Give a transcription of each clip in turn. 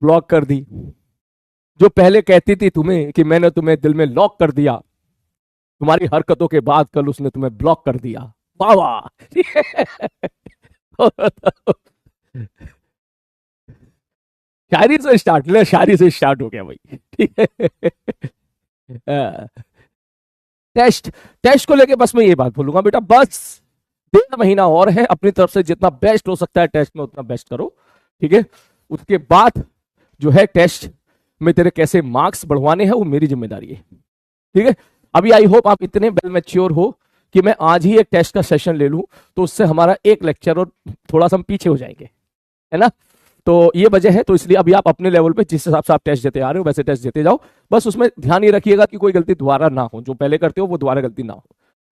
Block कर दी। जो पहले कहती थी तुम्हें कि मैंने तुम्हें दिल में लॉक कर दिया, तुम्हारी हरकतों के बाद कल उसने तुम्हें ब्लॉक कर दिया। वाह वाह। शायरी से स्टार्ट ले, शायरी से स्टार्ट हो गया भाई। ठीक है। टेस्ट, टेस्ट को लेके बस मैं ये बात बोलूंगा बेटा, बस 1.5 महीना और है, अपनी तरफ से जितना बेस्ट हो सकता है टेस्ट में उतना बेस्ट करो। ठीक है, उसके बाद जो है टेस्ट में तेरे कैसे मार्क्स बढ़वाने हैं वो मेरी जिम्मेदारी है। ठीक है, अभी आई होप आप इतने वेल मैच्योर हो कि मैं आज ही एक टेस्ट का सेशन ले लूं, तो उससे हमारा एक लेक्चर और थोड़ा सा हम पीछे हो जाएंगे, है ना। तो ये वजह है, तो इसलिए अभी आप अपने लेवल पे जिस हिसाब से आप टेस्ट देते आ रहे हो वैसे टेस्ट देते जाओ। बस उसमें ध्यान ये रखिएगा कि कोई गलती दोबारा ना हो, जो पहले करते हो वो दोबारा गलती ना हो।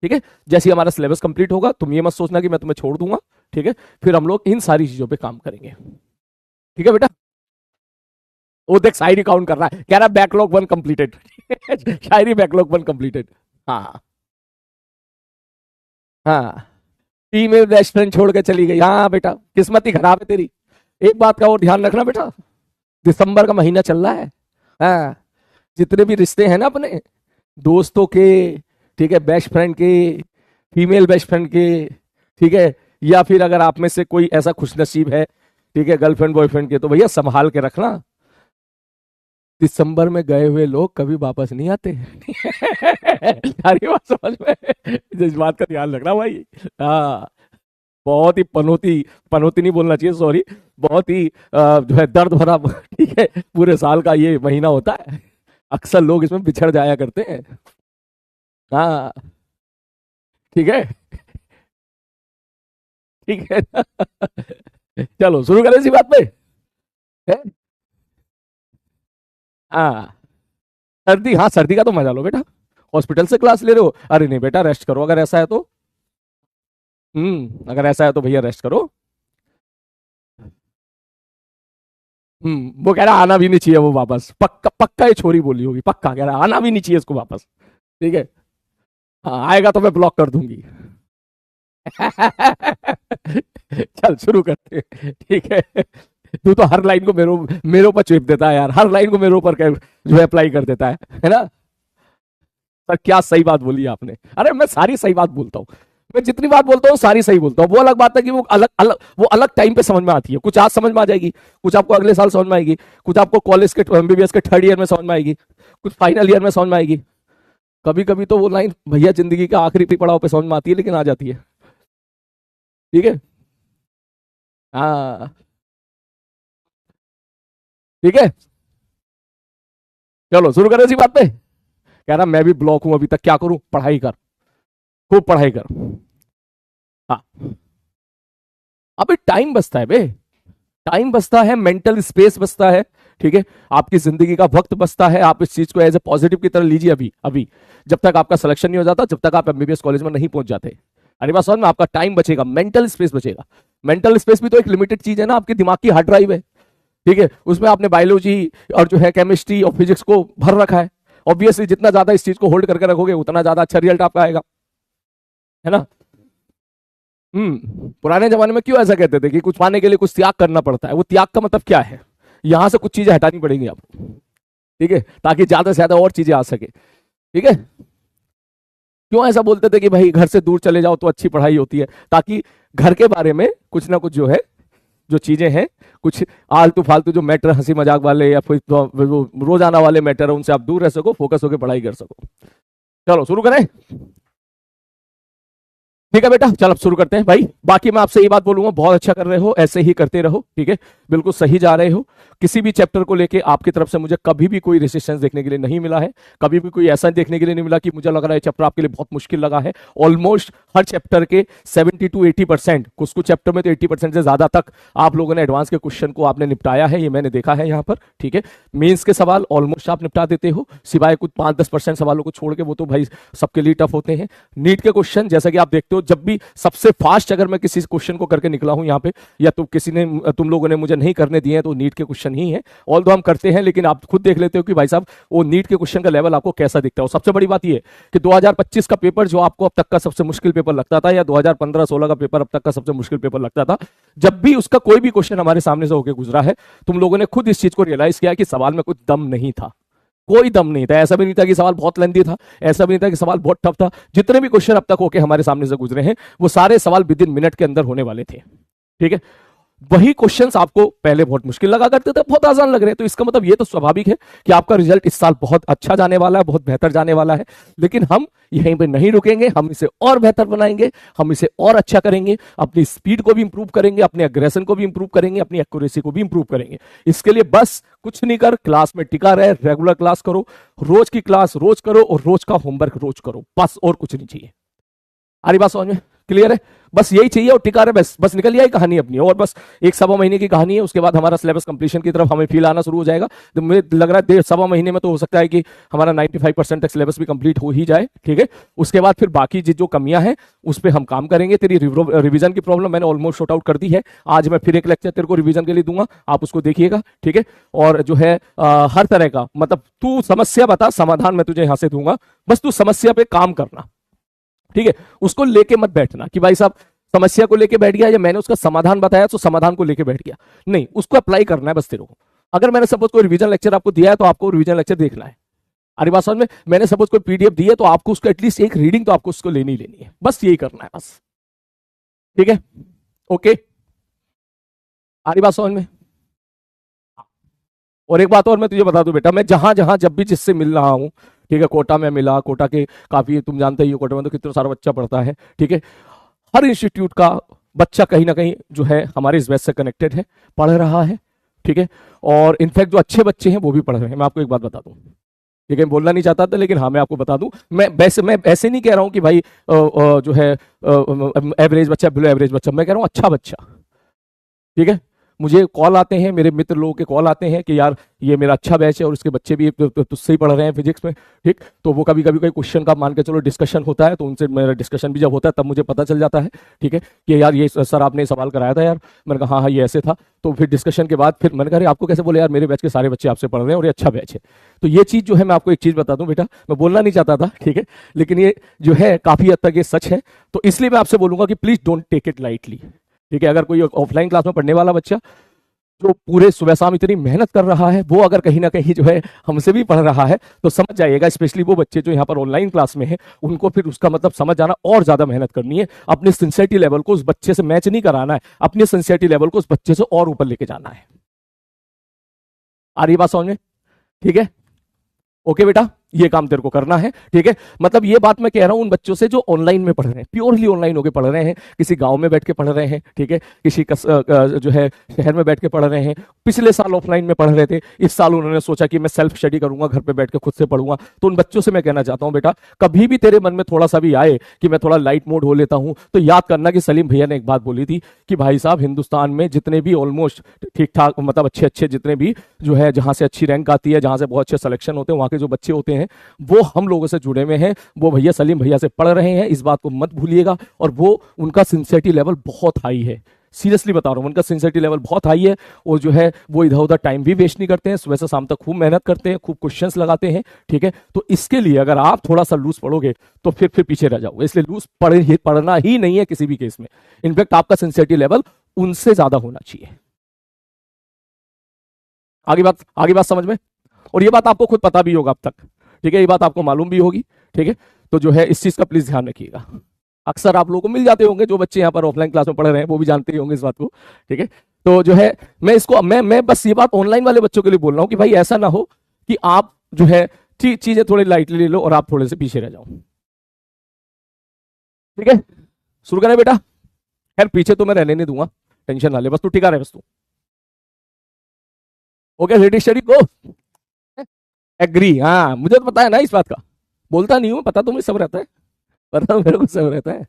ठीक है, जैसे ही हमारा सिलेबस कंप्लीट होगा तुम ये मत सोचना कि मैं तुम्हें छोड़ दूंगा। ठीक है, फिर हम लोग इन सारी चीजों पे काम करेंगे। ठीक है बेटा। वो देख शायरी काउंट कर रहा है, कह रहा बैकलॉग 1 कंप्लीटेड। शायरी बैकलॉग 1 कंप्लीटेड। हाँ हाँ, फीमेल बेस्ट फ्रेंड छोड़ के चली गई। हाँ बेटा, किस्मत ही खराब है तेरी। एक बात का और ध्यान रखना बेटा, दिसंबर का महीना चल रहा है। हाँ, जितने भी रिश्ते हैं ना अपने दोस्तों के, ठीक है, बेस्ट फ्रेंड के, फीमेल बेस्ट फ्रेंड के, ठीक है, या फिर अगर आप में से कोई ऐसा खुशनसीब है, ठीक है, गर्लफ्रेंड बॉयफ्रेंड के, तो भैया संभाल के रखना। दिसंबर में गए हुए लोग कभी वापस नहीं आते। सारी बात समझ में, इस बात का ध्यान रखना भाई। हाँ, बहुत ही पनौती, पनौती नहीं बोलना चाहिए, सॉरी, बहुत ही जो है दर्द भरा, ठीक है, पूरे साल का ये महीना होता है। अक्सर लोग इसमें बिछड़ जाया करते हैं। हाँ, ठीक है, ठीक है। चलो शुरू करें इसी बात पे। है? हाँ, सर्दी, हाँ सर्दी का तो मजा लो बेटा। हॉस्पिटल से क्लास ले रहे हो, अरे नहीं बेटा रेस्ट करो अगर ऐसा है तो। अगर ऐसा है तो भैया रेस्ट करो। वो कह रहा आना भी नहीं चाहिए वो वापस, पक्का पक्का ये छोरी बोली होगी, पक्का कह रहा आना भी नहीं चाहिए इसको वापस। ठीक है, हाँ आएगा तो मैं ब्लॉक कर दूंगी। चल शुरू करते हैं, ठीक है। तू तो हर लाइन को मेरे ऊपर चेप देता है यार, हर लाइन को मेरे ऊपर जो है अप्लाई कर देता है ना। सर क्या सही बात बोली आपने, अरे मैं सारी सही बात बोलता हूँ, मैं जितनी बात बोलता हूँ सारी सही बोलता हूँ। वो अलग बात है कि वो अलग अलग, वो अलग टाइम पे समझ में आती है, कुछ आज समझ में आ जाएगी, कुछ आपको अगले साल समझ में आएगी, कुछ आपको कॉलेज के एमबीबीएस के 3rd ईयर में समझ में आएगी, कुछ फाइनल ईयर में समझ में आएगी। कभी कभी तो वो लाइन भैया जिंदगी के आखिरी पड़ाव पे समझ में आती है, लेकिन आ जाती है। ठीक है, हाँ ठीक है, चलो शुरू करें इसी बात पे। कह रहा मैं भी ब्लॉक हूं अभी तक, क्या करूं, पढ़ाई कर, खूब पढ़ाई कर। हाँ, अबे टाइम बचता है बे, टाइम बचता है, मेंटल स्पेस बचता है। ठीक है, आपकी जिंदगी का वक्त बचता है, आप इस चीज को एज ए पॉजिटिव की तरह लीजिए। अभी अभी जब तक आपका सिलेक्शन नहीं हो जाता, जब तक आप एमबीबीएस कॉलेज में नहीं पहुंच जाते, अरे बात समझ में, आपका टाइम बचेगा, मेंटल स्पेस बचेगा। मेंटल स्पेस भी तो एक लिमिटेड चीज है ना, आपकी दिमाग की हार्ड ड्राइव है। ठीक है, उसमें आपने बायोलॉजी और जो है केमिस्ट्री और फिजिक्स को भर रखा है। ऑब्वियसली जितना ज्यादा इस चीज को होल्ड करके रखोगे उतना ज्यादा अच्छा रिजल्ट आपका आएगा, है ना। पुराने जमाने में क्यों ऐसा कहते थे कि कुछ पाने के लिए कुछ त्याग करना पड़ता है, वो त्याग का मतलब क्या है, यहां से कुछ चीजें हटानी पड़ेंगी आपको। ठीक है, ताकि ज्यादा से ज्यादा और चीजें आ सके। ठीक है, क्यों ऐसा बोलते थे कि भाई घर से दूर चले जाओ तो अच्छी पढ़ाई होती है, ताकि घर के बारे में कुछ ना कुछ जो है, जो चीजें हैं, कुछ आलतू फालतू जो मैटर, हंसी मजाक वाले या फिर रोजाना वाले मैटर है, उनसे आप दूर रह सको, फोकस होकर पढ़ाई कर सको। चलो शुरू करें। ठीक है बेटा, चल अब शुरू करते हैं भाई। बाकी मैं आपसे ये बात बोलूंगा, बहुत अच्छा कर रहे हो, ऐसे ही करते रहो। ठीक है, बिल्कुल सही जा रहे हो। किसी भी चैप्टर को लेके आपकी तरफ से मुझे कभी भी कोई रेसिस्टेंस देखने के लिए नहीं मिला है, कभी भी कोई ऐसा देखने के लिए नहीं मिला कि मुझे लग रहा है चैप्टर आपके लिए बहुत मुश्किल लगा है। ऑलमोस्ट हर चैप्टर के 70 to 80%, कुछ कुछ चैप्टर में तो 80% से ज्यादा तक आप लोगों ने एडवांस के क्वेश्चन को आपने निपटाया है, ये मैंने देखा है यहाँ पर। ठीक है, मेन्स के सवाल ऑलमोस्ट आप निपटा देते हो, सिवाय कुछ 5-10% सवालों को छोड़ के, वो तो भाई सबके लिए टफ होते हैं। नीट के क्वेश्चन जैसा कि आप देखते हो जो जब भी सबसे फास्ट अगर मैं किसी क्वेश्चन को करके निकला हूं यहाँ पे, या तो किसी ने, तुम लोगों ने मुझे नहीं करने दिए हैं, तो नीट के क्वेश्चन ही है। ऑल दो हम करते हैं, लेकिन आप खुद देख लेते हो कि भाई साहब वो नीट के क्वेश्चन का लेवल आपको कैसा दिखता है। और सबसे बड़ी बात ये कि 2025 का पेपर जो आपको अब तक का सबसे मुश्किल पेपर लगता था, या 2015-16 का पेपर अब तक का सबसे मुश्किल पेपर लगता था, जब भी उसका कोई भी क्वेश्चन हमारे सामने से होकर गुजरा है, तुम लोगों ने खुद इस चीज को रियलाइज किया कि सवाल में कुछ दम नहीं था, कोई दम नहीं था। ऐसा भी नहीं था कि सवाल बहुत लेंथी था, ऐसा भी नहीं था कि सवाल बहुत टफ था। जितने भी क्वेश्चन अब तक होके हमारे सामने से गुजरे हैं, वो सारे सवाल विद इन मिनट के अंदर होने वाले थे। ठीक है, वही क्वेश्चंस आपको पहले बहुत मुश्किल लगा करते थे, बहुत आसान लग रहे हैं। तो इसका मतलब ये तो स्वाभाविक है कि आपका रिजल्ट इस साल बहुत अच्छा जाने वाला है, बहुत बेहतर जाने वाला है। लेकिन हम यहीं पे नहीं रुकेंगे, हम इसे और बेहतर बनाएंगे, हम इसे और अच्छा करेंगे, अपनी स्पीड को भी इंप्रूव करेंगे, अपने अग्रेशन को भी इंप्रूव करेंगे, अपनी एक्यूरेसी को भी इंप्रूव करेंगे। इसके लिए बस कुछ नहीं कर, क्लास में टिका रहे, रेगुलर क्लास करो, रोज की क्लास रोज करो, और रोज का होमवर्क रोज करो, बस और कुछ नहीं चाहिए। आ रही बात समझ में? क्लियर है? बस यही चाहिए और टिका रहे, बस बस निकल जाए कहानी अपनी। और बस 1-1.25 महीने की कहानी है, उसके बाद हमारा सिलेबस कंप्लीशन की तरफ हमें फील आना शुरू हो जाएगा। तो मुझे लग रहा है 1.5-1.25 महीने में तो हो सकता है कि हमारा 95% तक सिलेबस भी कंप्लीट हो ही जाए। ठीक है, उसके बाद फिर बाकी जो कमियां हैं उस पर हम काम करेंगे। तेरी रिवीजन की प्रॉब्लम मैंने ऑलमोस्ट शॉर्ट आउट कर दी है। आज मैं फिर एक लेक्चर तेरे को रिवीजन के लिए दूंगा, आप उसको देखिएगा। ठीक है, और जो है हर तरह का, मतलब तू समस्या बता, समाधान मैं तुझे यहां से दूंगा, बस तू समस्या पे काम करना। ठीक है, उसको लेके मत बैठना कि भाई साहब समस्या को लेके बैठ गया, या मैंने उसका समाधान बताया तो समाधान को लेके बैठ गया। नहीं, उसको अप्लाई करना है बस तेरे को। अगर मैंने सपोज कोई रिवीजन लेक्चर आपको दिया है तो आपको रिवीजन लेक्चर देखना है। अरे बात समझ में? मैंने सपोज कोई पीडीएफ दी है तो आपको उसको एटलीस्ट एक रीडिंग तो आपको उसको लेनी है, बस यही करना है बस। ठीक है, ओके, आ रही बात समझ में? और एक बात और मैं तुझे बता दूं बेटा, मैं जहां जहां जब भी जिससे मिल रहा हूं, ठीक है, कोटा में मिला, कोटा के काफी तुम जानते ही हो, कोटा में तो कितना सारा बच्चा पढ़ता है। ठीक है, हर इंस्टीट्यूट का बच्चा कहीं ना कहीं जो है हमारे इस बैच से कनेक्टेड है, पढ़ रहा है। ठीक है, और इनफैक्ट जो अच्छे बच्चे हैं वो भी पढ़ रहे हैं। मैं आपको एक बात बता दूं, ठीक है, बोलना नहीं चाहता था लेकिन हाँ मैं आपको बता दूं, मैं ऐसे नहीं कह रहा हूं कि भाई जो है एवरेज बच्चा, बिलो एवरेज बच्चा, मैं कह रहा हूं अच्छा बच्चा। ठीक है, मुझे कॉल आते हैं, मेरे मित्र लोगों के कॉल आते हैं कि यार ये मेरा अच्छा बैच है और उसके बच्चे भी तुझसे ही पढ़ रहे हैं फिजिक्स में। ठीक, तो वो कभी कभी कोई क्वेश्चन का मान के चलो डिस्कशन होता है, तो उनसे मेरा डिस्कशन भी जब होता है तब मुझे पता चल जाता है। ठीक है, कि यार ये सर आपने सवाल कराया था यार, मैंने कहा हाँ हाँ ये ऐसे था। तो फिर डिस्कशन के बाद फिर मैंने कहा आपको कैसे बोले यार, मेरे बैच के सारे बच्चे आपसे पढ़ रहे हैं और ये अच्छा बैच है। तो ये चीज जो है, मैं आपको एक चीज बता दूं बेटा, मैं बोलना नहीं चाहता था, ठीक है, लेकिन ये जो है काफी हद तक ये सच है। तो इसलिए मैं आपसे बोलूंगा कि please don't take it lightly. ठीक है, अगर कोई ऑफलाइन क्लास में पढ़ने वाला बच्चा जो पूरे सुबह शाम इतनी मेहनत कर रहा है, वो अगर कहीं ना कहीं जो है हमसे भी पढ़ रहा है, तो समझ जाइएगा, स्पेशली वो बच्चे जो यहाँ पर ऑनलाइन क्लास में हैं, उनको फिर उसका मतलब समझ जाना और ज्यादा मेहनत करनी है। अपने सिंसियरिटी लेवल को उस बच्चे से मैच नहीं कराना है, अपने सिंसियरिटी लेवल को उस बच्चे से और ऊपर लेके जाना है। आ रही बात समझ में? ठीक है, ओके बेटा, ये काम तेरे को करना है। ठीक है, मतलब ये बात मैं कह रहा हूं उन बच्चों से जो ऑनलाइन में पढ़ रहे हैं, प्योरली ऑनलाइन होकर पढ़ रहे हैं, किसी गांव में बैठ के पढ़ रहे हैं, ठीक है, किसी जो है शहर में बैठ के पढ़ रहे हैं, पिछले साल ऑफलाइन में पढ़ रहे थे, इस साल उन्होंने सोचा कि मैं सेल्फ स्टडी करूंगा, घर पे बैठ के खुद से पढ़ूंगा। तो उन बच्चों से मैं कहना चाहता हूं बेटा, कभी भी तेरे मन में थोड़ा सा भी आए कि मैं थोड़ा लाइट मोड हो लेता हूं, तो याद करना कि सलीम भैया ने एक बात बोली थी कि भाई साहब हिंदुस्तान में जितने भी ऑलमोस्ट ठीक ठाक, मतलब अच्छे अच्छे जितने भी जो है जहां से अच्छी रैंक आती है, जहां से बहुत अच्छे सिलेक्शन होते हैं, वहां के जो बच्चे होते हैं वो हम लोगों से जुड़े हुए हैं, वो भैया सलीम भैया से पढ़ रहे हैं, इस बात को मत भूलिएगा। और वो उनका सिंसियरिटी लेवल बहुत हाई है, सीरियसली बता रहा हूं, उनका सिंसियरिटी लेवल बहुत हाई है। और जो है वो इधर उधर टाइम भी वेस्ट नहीं करते हैं, सुबह से शाम तक खूब मेहनत करते हैं, खूब क्वेश्चंस लगाते हैं। ठीक है, तो इसके लिए अगर आप थोड़ा सा लूज पढ़ोगे तो फिर पीछे रह जाओगे, इसलिए लूज पढ़ना ही नहीं है किसी भी केस में। इनफैक्ट आपका सिंसियरिटी लेवल उनसे ज्यादा होना चाहिए। आगे बात समझ में? और ये बात आपको खुद पता भी होगा अब तक, ठीक है, ये बात आपको मालूम भी होगी। ठीक है, तो जो है इस चीज का प्लीज ध्यान रखिएगा। अक्सर आप लोगों को मिल जाते होंगे, जो बच्चे यहाँ पर ऑफलाइन क्लास में पढ़ रहे हैं वो भी जानते ही होंगे इस बात को। ठीक है, तो जो है मैं बस ये बात ऑनलाइन वाले बच्चों के लिए बोल रहा हूँ कि भाई ऐसा ना हो कि आप जो है चीजें थोड़ी लाइटली ले लो और आप थोड़े से पीछे रह जाओ। ठीक है, शुरू करें बेटा? खैर पीछे तो मैं रहने नहीं दूंगा, टेंशन ना ले, बस तू टिका रहे, बस तू। ओके, रेडी स्टडी गो। एग्री, हाँ मुझे तो पता है ना इस बात का, बोलता नहीं हूं, पता तो मुझे सब रहता है, पता मेरे को सब रहता है।